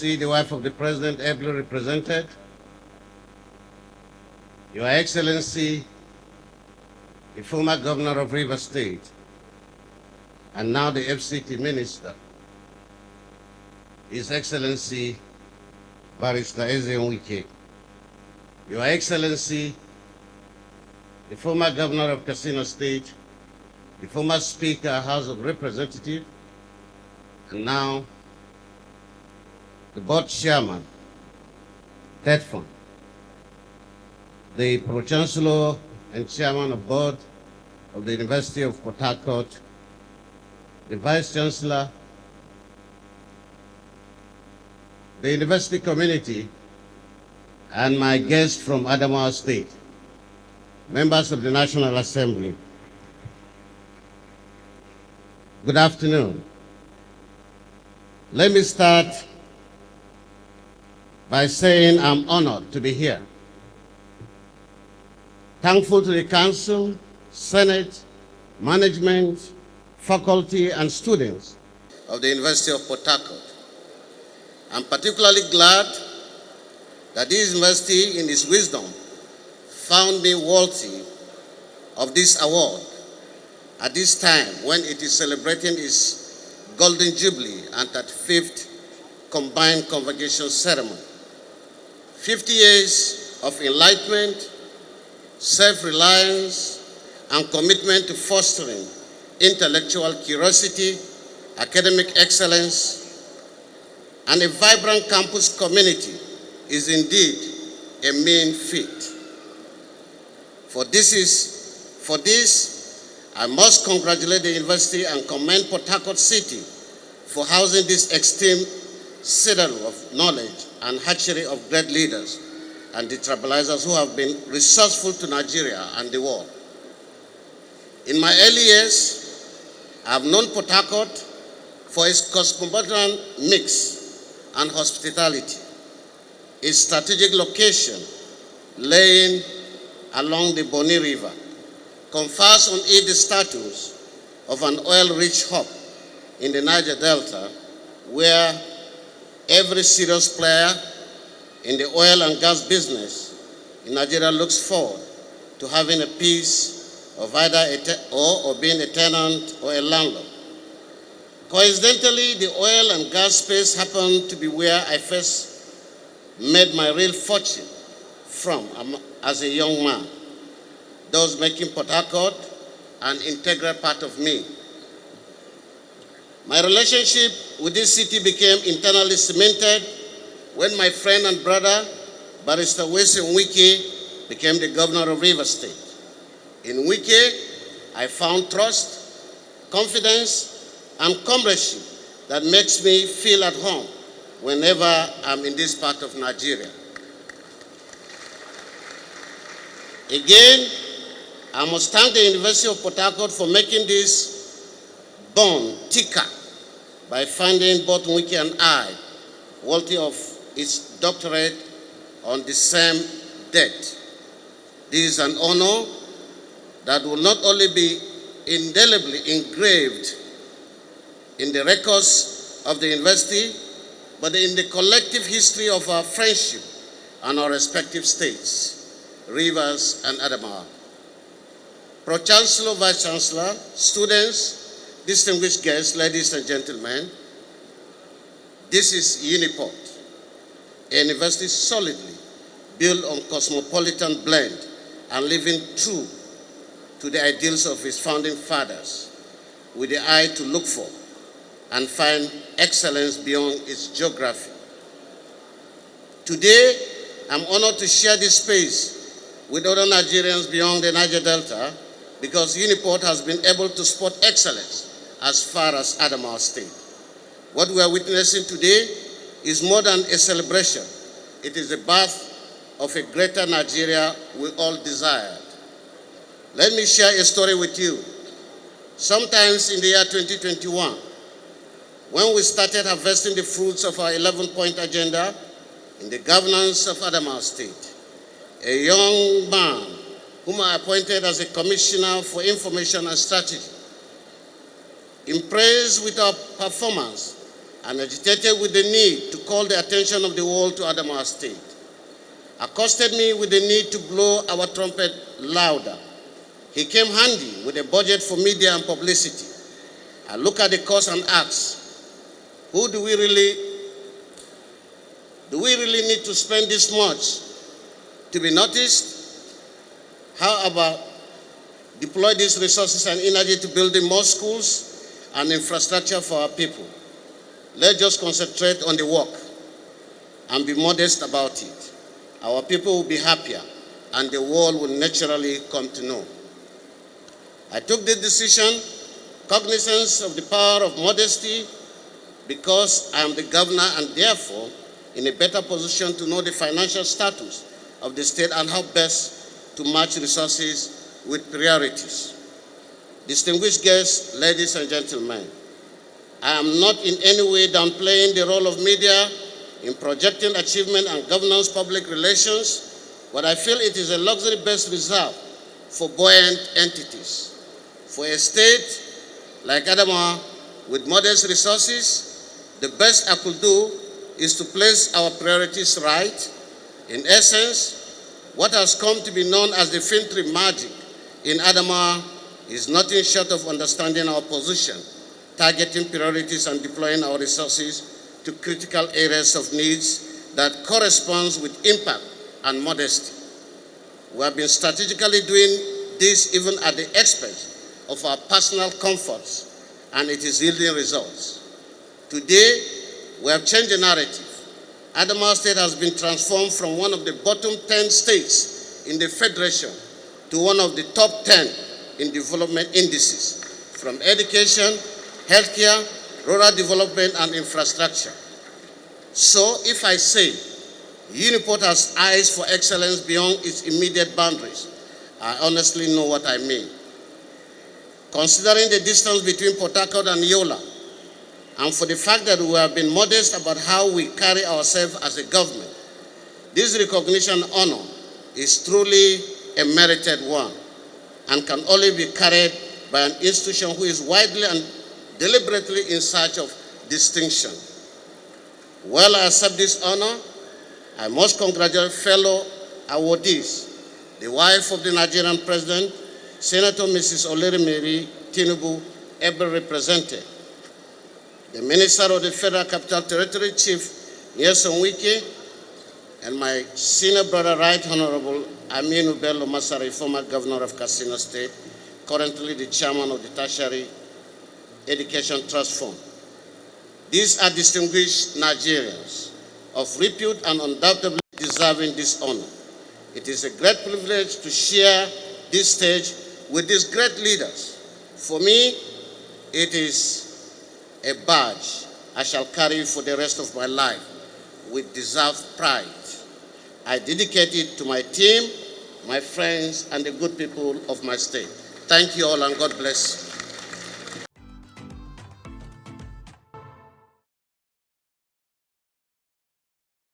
Excellency, the wife of the President, ably represented, Your Excellency, the former Governor of Rivers State, and now the FCT Minister, His Excellency, Barrister Ezeon Wike, Your Excellency, the former Governor of Katsina State, the former Speaker, House of Representatives, and now the Board Chairman, Ted Fund, the Pro-Chancellor and Chairman of Board of the University of Port Harcourt, the Vice Chancellor, the university community, and my guests from Adamawa State, members of the National Assembly. Good afternoon. Let me start by saying I'm honored to be here. Thankful to the Council, Senate, management, faculty, and students of the University of Port Harcourt. I'm particularly glad that this university, in its wisdom, found me worthy of this award at this time when it is celebrating its Golden Jubilee and 35th Combined Convocation Ceremony. 50 years of enlightenment, self-reliance, and commitment to fostering intellectual curiosity, academic excellence, and a vibrant campus community is indeed a mean feat. For this, I must congratulate the university and commend Port Harcourt City for housing this esteemed citadel of knowledge and hatchery of great leaders and the trailblazers who have been resourceful to Nigeria and the world. In my early years, I have known Port Harcourt for its cosmopolitan mix and hospitality. Its strategic location, laying along the Boni River, confers on it the status of an oil-rich hub in the Niger Delta, where every serious player in the oil and gas business in Nigeria looks forward to having a piece of either being a tenant or a landlord. Coincidentally, the oil and gas space happened to be where I first made my real fortune from as a young man, thus making Port Harcourt an integral part of me. My relationship with this city became internally cemented when my friend and brother, Barrister Ezeon Wike, became the governor of Rivers State. In Wike, I found trust, confidence, and comradeship that makes me feel at home whenever I'm in this part of Nigeria. Again, I must thank the University of Port Harcourt for making this bond thicker by finding both Wike and I worthy of its doctorate on the same date. This is an honor that will not only be indelibly engraved in the records of the university, but in the collective history of our friendship and our respective states, Rivers and Adamawa. Pro-Chancellor, Vice-Chancellor, students, distinguished guests, ladies and gentlemen, this is Uniport, a university solidly built on cosmopolitan blend and living true to the ideals of its founding fathers, with the eye to look for and find excellence beyond its geography. Today, I'm honored to share this space with other Nigerians beyond the Niger Delta because Uniport has been able to spot excellence as far as Adamawa State. What we are witnessing today is more than a celebration. It is the birth of a greater Nigeria we all desired. Let me share a story with you. Sometimes in the year 2021, when we started harvesting the fruits of our 11-point agenda in the governance of Adamawa State, a young man whom I appointed as a Commissioner for Information and Strategy, impressed with our performance, and agitated with the need to call the attention of the world to Adamawa State, accosted me with the need to blow our trumpet louder. He came handy with a budget for media and publicity. I look at the cost and ask, who do we really need to spend this much to be noticed? How about deploy these resources and energy to building more schools and infrastructure for our people? Let's just concentrate on the work and be modest about it. Our people will be happier and the world will naturally come to know. I took this decision, cognizance of the power of modesty, because I am the governor and therefore in a better position to know the financial status of the state and how best to match resources with priorities. Distinguished guests, ladies and gentlemen, I am not in any way downplaying the role of media in projecting achievement and governance public relations, but I feel it is a luxury best reserved for buoyant entities. For a state like Adamawa with modest resources, the best I could do is to place our priorities right. In essence, what has come to be known as the Fintiri magic in Adamawa is nothing short of understanding our position, targeting priorities and deploying our resources to critical areas of needs that corresponds with impact and modesty. We have been strategically doing this even at the expense of our personal comforts, and it is yielding results. Today, we have changed the narrative. Adamawa State has been transformed from one of the bottom 10 states in the Federation to one of the top 10 in development indices, from education, healthcare, rural development, and infrastructure. So if I say Uniport has eyes for excellence beyond its immediate boundaries, I honestly know what I mean. Considering the distance between Port Harcourt and Yola, and for the fact that we have been modest about how we carry ourselves as a government, this recognition and honor is truly a merited one and can only be carried by an institution who is widely and deliberately in search of distinction. While I accept this honor, I must congratulate fellow awardees, the wife of the Nigerian President, Senator Mrs. Oleremary TINUBU, ably represented, the Minister of the Federal Capital Territory, Chief Nyesom, and my senior brother, Right Honorable Aminu Bello Masari, former Governor of Katsina State, currently the Chairman of the Tertiary Education Trust Fund. These are distinguished Nigerians of repute and undoubtedly deserving this honor. It is a great privilege to share this stage with these great leaders. For me, it is a badge I shall carry for the rest of my life with deserved pride. I dedicate it to my team, my friends, and the good people of my state. Thank you all, and God bless.